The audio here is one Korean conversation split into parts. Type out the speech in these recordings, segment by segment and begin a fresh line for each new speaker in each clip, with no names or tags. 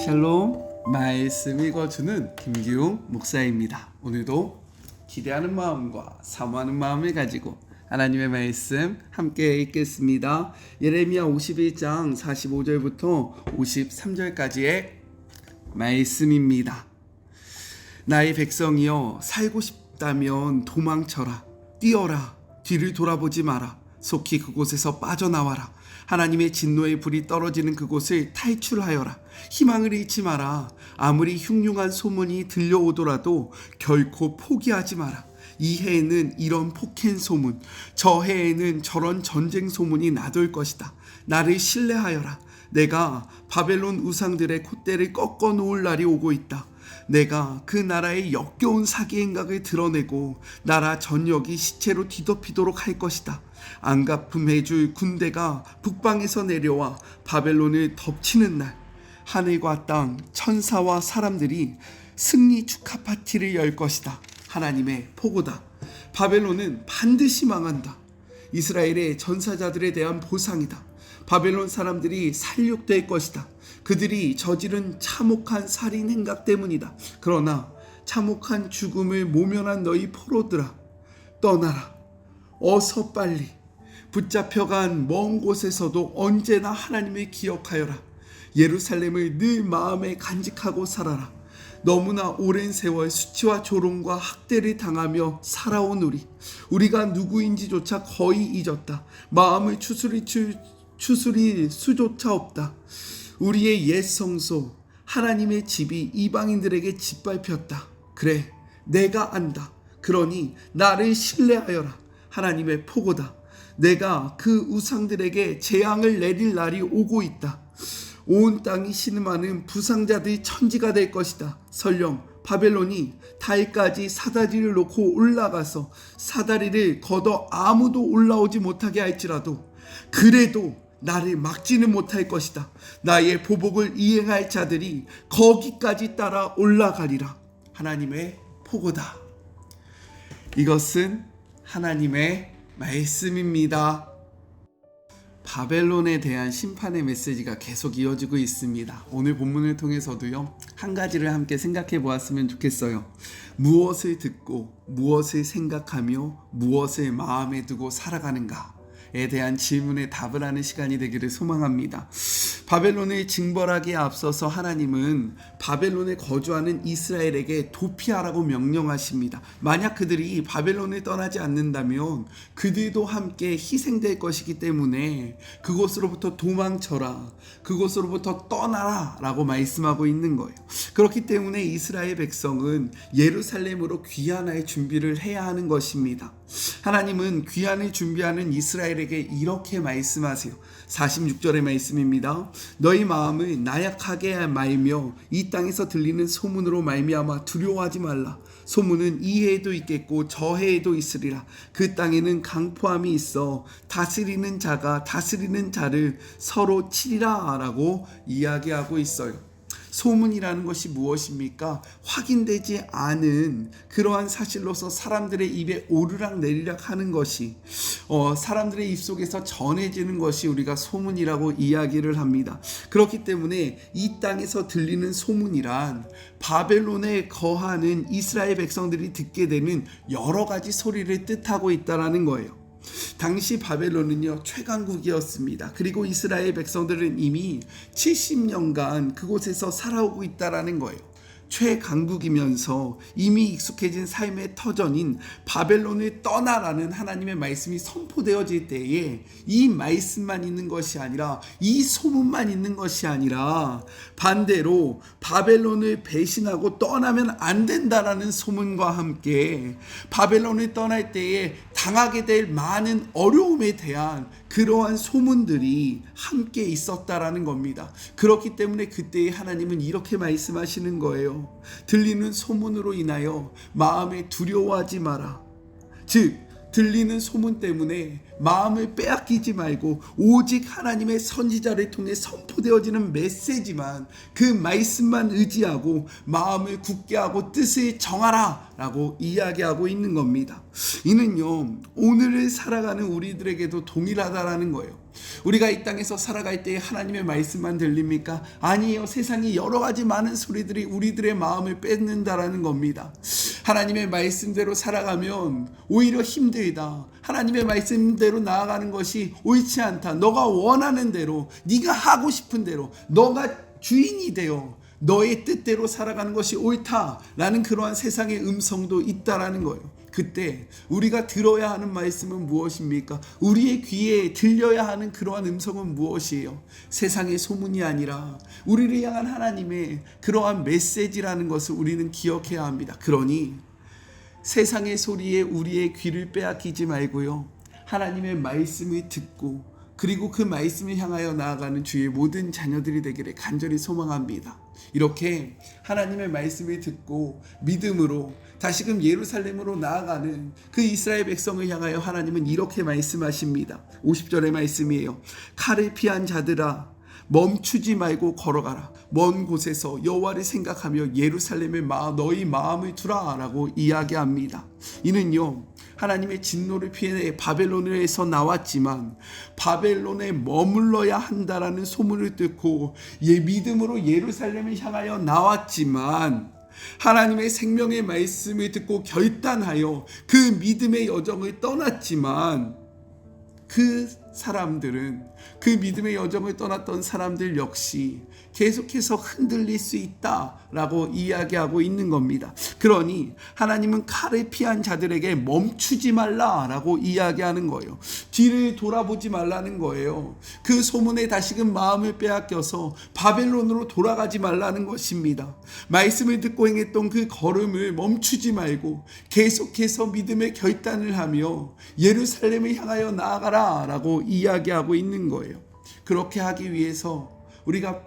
샬롬, 말씀 읽어주는 김기웅 목사입니다. 오늘도 기대하는 마음과 사모하는 마음을 가지고 하나님의 말씀 함께 읽겠습니다. 예레미야 51장 45절부터 53절까지의 말씀입니다. 나의 백성이여, 살고 싶다면 도망쳐라. 뛰어라. 뒤를 돌아보지 마라. 속히 그곳에서 빠져나와라. 하나님의 진노의 불이 떨어지는 그곳을 탈출하여라. 희망을 잃지 마라. 아무리 흉흉한 소문이 들려오더라도 결코 포기하지 마라. 이 해에는 이런 폭행 소문, 저 해에는 저런 전쟁 소문이 나돌 것이다. 나를 신뢰하여라. 내가 바벨론 우상들의 콧대를 꺾어 놓을 날이 오고 있다. 내가 그 나라의 역겨운 사기 행각을 드러내고 나라 전역이 시체로 뒤덮이도록 할 것이다. 안갚음해줄 군대가 북방에서 내려와 바벨론을 덮치는 날, 하늘과 땅, 천사와 사람들이 승리 축하 파티를 열 것이다. 하나님의 포고다. 바벨론은 반드시 망한다. 이스라엘의 전사자들에 대한 보상이다. 바벨론 사람들이 살육될 것이다. 그들이 저지른 참혹한 살인 행각 때문이다. 그러나 참혹한 죽음을 모면한 너희 포로들아, 떠나라. 어서 빨리. 붙잡혀간 먼 곳에서도 언제나 하나님을 기억하여라. 예루살렘을 늘 마음에 간직하고 살아라. 너무나 오랜 세월 수치와 조롱과 학대를 당하며 살아온 우리가 누구인지조차 거의 잊었다. 마음을 추스릴 수조차 없다. 우리의 옛 성소 하나님의 집이 이방인들에게 짓밟혔다. 그래, 내가 안다. 그러니 나를 신뢰하여라. 하나님의 포고다. 내가 그 우상들에게 재앙을 내릴 날이 오고 있다. 온 땅이 신음하는 부상자들이 천지가 될 것이다. 설령 바벨론이 달까지 사다리를 놓고 올라가서 사다리를 걷어 아무도 올라오지 못하게 할지라도 그래도 나를 막지는 못할 것이다. 나의 보복을 이행할 자들이 거기까지 따라 올라가리라. 하나님의 포고다. 이것은 하나님의 말씀입니다. 바벨론에 대한 심판의 메시지가 계속 이어지고 있습니다. 오늘 본문을 통해서도요, 한 가지를 함께 생각해 보았으면 좋겠어요. 무엇을 듣고 무엇을 생각하며 무엇을 마음에 두고 살아가는가에 대한 질문에 답을 하는 시간이 되기를 소망합니다. 바벨론을 징벌하기에 앞서서 하나님은 바벨론에 거주하는 이스라엘에게 도피하라고 명령하십니다. 만약 그들이 바벨론을 떠나지 않는다면 그들도 함께 희생될 것이기 때문에 그곳으로부터 도망쳐라, 그곳으로부터 떠나라 라고 말씀하고 있는 거예요. 그렇기 때문에 이스라엘 백성은 예루살렘으로 귀환할 준비를 해야 하는 것입니다. 하나님은 귀환을 준비하는 이스라엘에게 이렇게 말씀하세요. 46절의 말씀입니다. 너희 마음을 나약하게 말며 이 땅에서 들리는 소문으로 말미암아 두려워하지 말라. 소문은 이 해에도 있겠고 저 해에도 있으리라. 그 땅에는 강포함이 있어 다스리는 자가 다스리는 자를 서로 치리라 라고 이야기하고 있어요. 소문이라는 것이 무엇입니까? 확인되지 않은 그러한 사실로서 사람들의 입에 오르락 내리락 하는 것이 사람들의 입속에서 전해지는 것이 우리가 소문이라고 이야기를 합니다. 그렇기 때문에 이 땅에서 들리는 소문이란 바벨론에 거하는 이스라엘 백성들이 듣게 되는 여러 가지 소리를 뜻하고 있다는 거예요. 당시 바벨론은요, 최강국이었습니다. 그리고 이스라엘 백성들은 이미 70년간 그곳에서 살아오고 있다라는 거예요. 최강국이면서 이미 익숙해진 삶의 터전인 바벨론을 떠나라는 하나님의 말씀이 선포되어질 때에 이 말씀만 있는 것이 아니라, 이 소문만 있는 것이 아니라 반대로 바벨론을 배신하고 떠나면 안 된다라는 소문과 함께 바벨론을 떠날 때에 당하게 될 많은 어려움에 대한 그러한 소문들이 함께 있었다라는 겁니다. 그렇기 때문에 그때의 하나님은 이렇게 말씀하시는 거예요. 들리는 소문으로 인하여 마음에 두려워하지 마라. 즉, 들리는 소문 때문에 마음을 빼앗기지 말고 오직 하나님의 선지자를 통해 선포되어지는 메시지만, 그 말씀만 의지하고 마음을 굳게 하고 뜻을 정하라 라고 이야기하고 있는 겁니다. 이는요, 오늘을 살아가는 우리들에게도 동일하다라는 거예요. 우리가 이 땅에서 살아갈 때 하나님의 말씀만 들립니까? 아니에요. 세상이 여러 가지 많은 소리들이 우리들의 마음을 뺏는다라는 겁니다. 하나님의 말씀대로 살아가면 오히려 힘들다. 하나님의 말씀대로 나아가는 것이 옳지 않다. 너가 원하는 대로, 네가 하고 싶은 대로, 너가 주인이 되어 너의 뜻대로 살아가는 것이 옳다라는 그러한 세상의 음성도 있다라는 거예요. 그때 우리가 들어야 하는 말씀은 무엇입니까? 우리의 귀에 들려야 하는 그러한 음성은 무엇이에요? 세상의 소문이 아니라 우리를 향한 하나님의 그러한 메시지라는 것을 우리는 기억해야 합니다. 그러니 세상의 소리에 우리의 귀를 빼앗기지 말고요, 하나님의 말씀을 듣고 그리고 그 말씀을 향하여 나아가는 주의 모든 자녀들이 되기를 간절히 소망합니다. 이렇게 하나님의 말씀을 듣고 믿음으로 다시금 예루살렘으로 나아가는 그 이스라엘 백성을 향하여 하나님은 이렇게 말씀하십니다. 50절의 말씀이에요. 칼을 피한 자들아, 멈추지 말고 걸어가라. 먼 곳에서 여호와를 생각하며 예루살렘에 너희 마음을 두라 라고 이야기합니다. 이는요, 하나님의 진노를 피해 바벨론에서 나왔지만 바벨론에 머물러야 한다라는 소문을 듣고 믿음으로 예루살렘을 향하여 나왔지만 하나님의 생명의 말씀을 듣고 결단하여 그 믿음의 여정을 떠났지만 그 사람들은, 그 믿음의 여정을 떠났던 사람들 역시 계속해서 흔들릴 수 있다라고 이야기하고 있는 겁니다. 그러니 하나님은 칼을 피한 자들에게 멈추지 말라라고 이야기하는 거예요. 뒤를 돌아보지 말라는 거예요. 그 소문에 다시금 마음을 빼앗겨서 바벨론으로 돌아가지 말라는 것입니다. 말씀을 듣고 행했던 그 걸음을 멈추지 말고 계속해서 믿음의 결단을 하며 예루살렘을 향하여 나아가라라고 이야기하고 있는 거예요. 그렇게 하기 위해서 우리가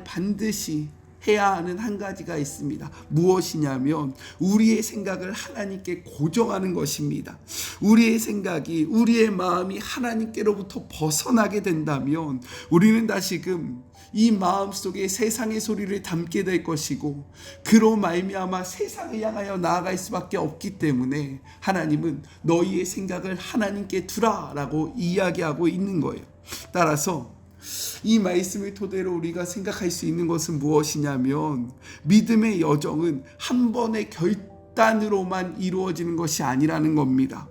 반드시 해야 하는 한 가지가 있습니다. 무엇이냐면 우리의 생각을 하나님께 고정하는 것입니다. 우리의 생각이, 우리의 마음이 하나님께로부터 벗어나게 된다면 우리는 다시금 이 마음속에 세상의 소리를 담게 될 것이고, 그로 말미암아 세상을 향하여 나아갈 수밖에 없기 때문에 하나님은 너희의 생각을 하나님께 두라라고 이야기하고 있는 거예요. 따라서 이 말씀을 토대로 우리가 생각할 수 있는 것은 무엇이냐면 믿음의 여정은 한 번의 결단으로만 이루어지는 것이 아니라는 겁니다.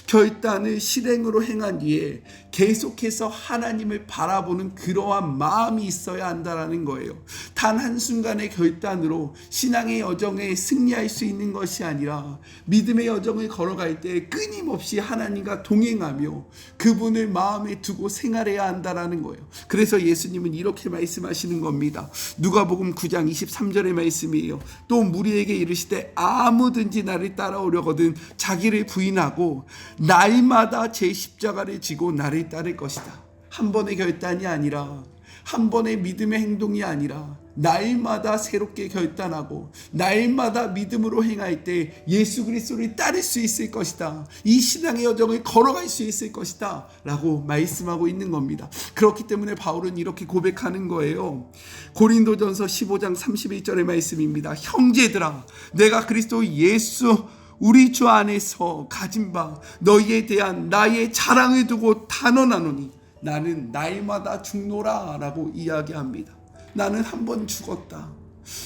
결단을 실행으로 행한 뒤에 계속해서 하나님을 바라보는 그러한 마음이 있어야 한다는 거예요. 단 한순간의 결단으로 신앙의 여정에 승리할 수 있는 것이 아니라 믿음의 여정을 걸어갈 때 끊임없이 하나님과 동행하며 그분을 마음에 두고 생활해야 한다는 거예요. 그래서 예수님은 이렇게 말씀하시는 겁니다. 누가복음 9장 23절의 말씀이에요. 또 무리에게 이르시되 아무든지 나를 따라오려거든 자기를 부인하고 날마다 제 십자가를 지고 나를 따를 것이다. 한 번의 결단이 아니라, 한 번의 믿음의 행동이 아니라 날마다 새롭게 결단하고 날마다 믿음으로 행할 때 예수 그리스도를 따를 수 있을 것이다. 이 신앙의 여정을 걸어갈 수 있을 것이다 라고 말씀하고 있는 겁니다. 그렇기 때문에 바울은 이렇게 고백하는 거예요. 고린도전서 15장 31절의 말씀입니다. 형제들아, 내가 그리스도 예수 우리 주 안에서 가진 바 너희에 대한 나의 자랑을 두고 단언하노니 나는 날마다 죽노라 라고 이야기합니다. 나는 한 번 죽었다.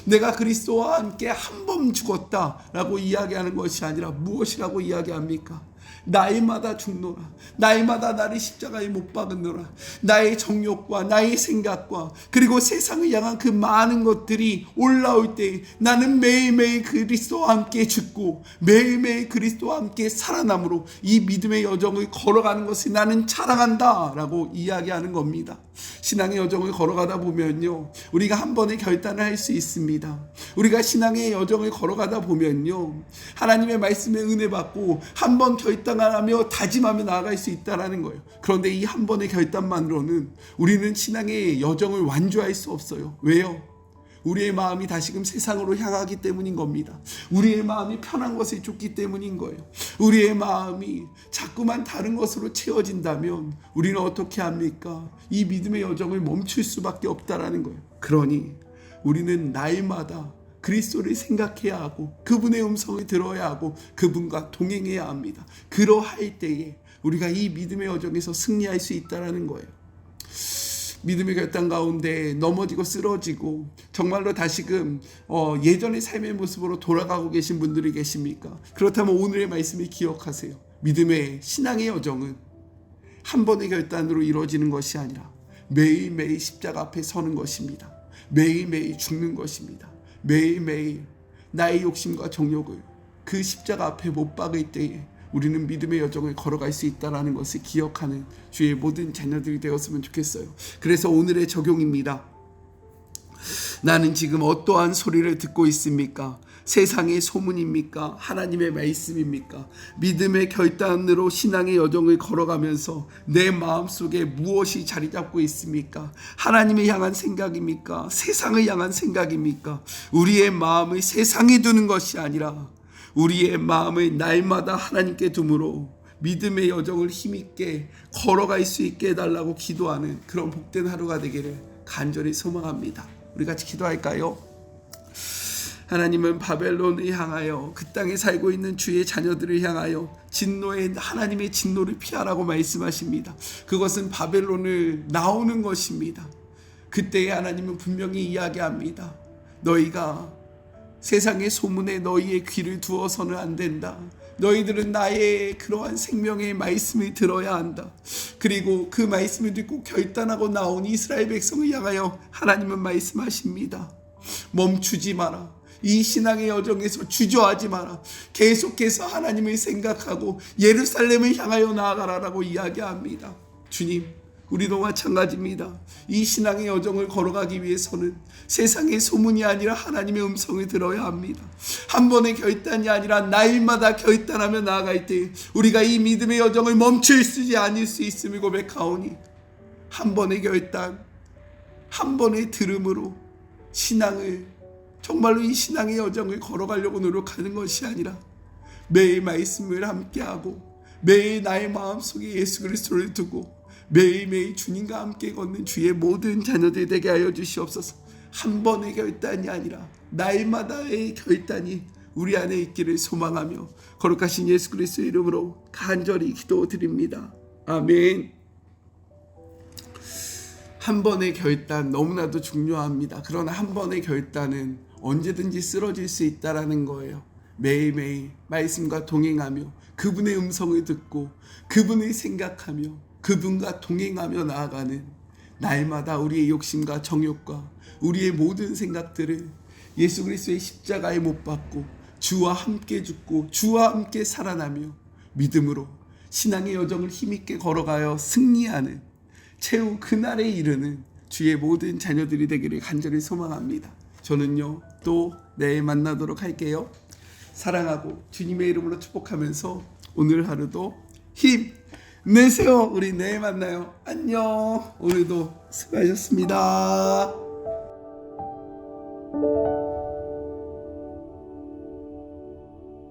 내가 그리스도와 함께 한 번 죽었다 라고 이야기하는 것이 아니라 무엇이라고 이야기합니까? 날마다 죽노라. 날마다 나를 십자가에 못 박으노라. 나의 정욕과 나의 생각과 그리고 세상을 향한 그 많은 것들이 올라올 때 나는 매일매일 그리스도와 함께 죽고 매일매일 그리스도와 함께 살아남으로 이 믿음의 여정을 걸어가는 것을 나는 자랑한다 라고 이야기하는 겁니다. 신앙의 여정을 걸어가다 보면요, 우리가 한 번의 결단을 할 수 있습니다. 우리가 신앙의 여정을 걸어가다 보면요, 하나님의 말씀에 은혜 받고 한 번 결단하며 다짐하며 나아갈 수 있다는 거예요. 그런데 이 한 번의 결단만으로는 우리는 신앙의 여정을 완주할 수 없어요. 왜요? 우리의 마음이 다시금 세상으로 향하기 때문인 겁니다. 우리의 마음이 편한 것을 쫓기 때문인 거예요. 우리의 마음이 자꾸만 다른 것으로 채워진다면 우리는 어떻게 합니까? 이 믿음의 여정을 멈출 수밖에 없다라는 거예요. 그러니 우리는 날마다 그리스도를 생각해야 하고 그분의 음성을 들어야 하고 그분과 동행해야 합니다. 그러할 때에 우리가 이 믿음의 여정에서 승리할 수 있다는 거예요. 믿음의 결단 가운데 넘어지고 쓰러지고 정말로 다시금 예전의 삶의 모습으로 돌아가고 계신 분들이 계십니까? 그렇다면 오늘의 말씀을 기억하세요. 믿음의 신앙의 여정은 한 번의 결단으로 이루어지는 것이 아니라 매일매일 십자가 앞에 서는 것입니다. 매일매일 죽는 것입니다. 매일매일 나의 욕심과 정욕을 그 십자가 앞에 못 박을 때에 우리는 믿음의 여정을 걸어갈 수 있다는 것을 기억하는 주의 모든 자녀들이 되었으면 좋겠어요. 그래서 오늘의 적용입니다. 나는 지금 어떠한 소리를 듣고 있습니까? 세상의 소문입니까? 하나님의 말씀입니까? 믿음의 결단으로 신앙의 여정을 걸어가면서 내 마음속에 무엇이 자리 잡고 있습니까? 하나님을 향한 생각입니까? 세상을 향한 생각입니까? 우리의 마음을 세상에 두는 것이 아니라 우리의 마음을 날마다 하나님께 두므로 믿음의 여정을 힘있게 걸어갈 수 있게 해달라고 기도하는 그런 복된 하루가 되기를 간절히 소망합니다. 우리 같이 기도할까요? 하나님은 바벨론을 향하여 그 땅에 살고 있는 주의 자녀들을 향하여 하나님의 진노를 피하라고 말씀하십니다. 그것은 바벨론을 나오는 것입니다. 그때에 하나님은 분명히 이야기합니다. 너희가 세상의 소문에 너희의 귀를 두어서는 안 된다. 너희들은 나의 그러한 생명의 말씀을 들어야 한다. 그리고 그 말씀을 듣고 결단하고 나온 이스라엘 백성을 향하여 하나님은 말씀하십니다. 멈추지 마라. 이 신앙의 여정에서 주저하지 마라. 계속해서 하나님을 생각하고 예루살렘을 향하여 나아가라라고 이야기합니다. 주님, 우리도 마찬가지입니다. 이 신앙의 여정을 걸어가기 위해서는 세상의 소문이 아니라 하나님의 음성을 들어야 합니다. 한 번의 결단이 아니라 날마다 결단하며 나아갈 때 우리가 이 믿음의 여정을 멈출 수 아닐 수 있음을 고백하오니 한 번의 결단, 한 번의 들음으로 신앙을 정말로 이 신앙의 여정을 걸어가려고 노력하는 것이 아니라 매일 말씀을 함께하고 매일 나의 마음속에 예수 그리스도를 두고 매일매일 주님과 함께 걷는 주의 모든 자녀들 되게 하여 주시옵소서. 한 번의 결단이 아니라 날마다의 결단이 우리 안에 있기를 소망하며 거룩하신 예수 그리스도의 이름으로 간절히 기도드립니다. 아멘. 한 번의 결단 너무나도 중요합니다. 그러나 한 번의 결단은 언제든지 쓰러질 수 있다는 거예요. 매일매일 말씀과 동행하며 그분의 음성을 듣고 그분을 생각하며 그분과 동행하며 나아가는 날마다 우리의 욕심과 정욕과 우리의 모든 생각들을 예수 그리스도의 십자가에 못 박고 주와 함께 죽고 주와 함께 살아나며 믿음으로 신앙의 여정을 힘있게 걸어가여 승리하는 최후 그날에 이르는 주의 모든 자녀들이 되기를 간절히 소망합니다. 저는요 또 내일 만나도록 할게요. 사랑하고 주님의 이름으로 축복하면서 오늘 하루도 힘 내세요. 우리 내일 만나요. 안녕. 오늘도 수고하셨습니다.